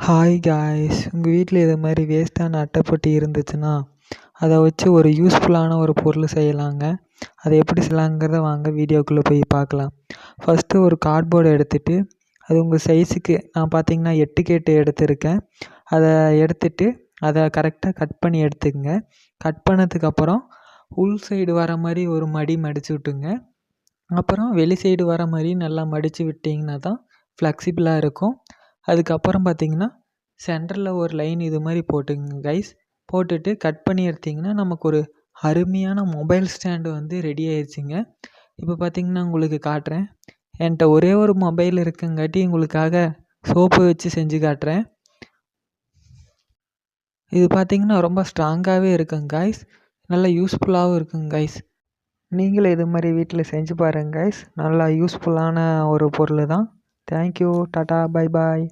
Hi guys, உங்கள் வீட்டில் இது மாதிரி வேஸ்ட்டான அட்டைப்பெட்டி இருந்துச்சுன்னா அதை வச்சு ஒரு யூஸ்ஃபுல்லான ஒரு பொருள் செய்யலாங்க. அதை எப்படி செய்யலாங்கிறத வாங்க வீடியோக்குள்ளே போய் பார்க்கலாம். ஃபஸ்ட்டு ஒரு கார்ட்போர்டு எடுத்துகிட்டு அது உங்கள் சைஸுக்கு நான் பார்த்தீங்கன்னா 8க்கு 8 எடுத்திருக்கேன். அதை எடுத்துகிட்டு அதை கரெக்டாக கட் பண்ணி எடுத்துக்கங்க. கட் பண்ணதுக்கப்புறம் உள் சைடு வர மாதிரி ஒரு மடித்து விட்டுங்க. அப்புறம் வெளி சைடு வர மாதிரி நல்லா மடித்து விட்டிங்கன்னா தான் ஃப்ளெக்சிபிளாக இருக்கும். அதுக்கப்புறம் பார்த்தீங்கன்னா சென்டரில் ஒரு லைன் இது மாதிரி போட்டுங்க கைஸ். போட்டுட்டு கட் பண்ணி எடுத்திங்கன்னா நமக்கு ஒரு அருமையான மொபைல் ஸ்டாண்டு வந்து ரெடி ஆயிடுச்சுங்க. இப்போ பார்த்தீங்கன்னா உங்களுக்கு காட்டுறேன். என்கிட்ட ஒரே ஒரு மொபைல் இருக்குங்காட்டி உங்களுக்காக சோப்பு வச்சு செஞ்சு காட்டுறேன். இது பார்த்தீங்கன்னா ரொம்ப ஸ்ட்ராங்காகவே இருக்குங்க கைஸ். நல்லா யூஸ்ஃபுல்லாகவும் இருக்குங்க கைஸ். நீங்களும் இது மாதிரி வீட்டில் செஞ்சு பாருங்க கைஸ். நல்லா யூஸ்ஃபுல்லான ஒரு பொருள் தான். Thank you, tata, bye bye.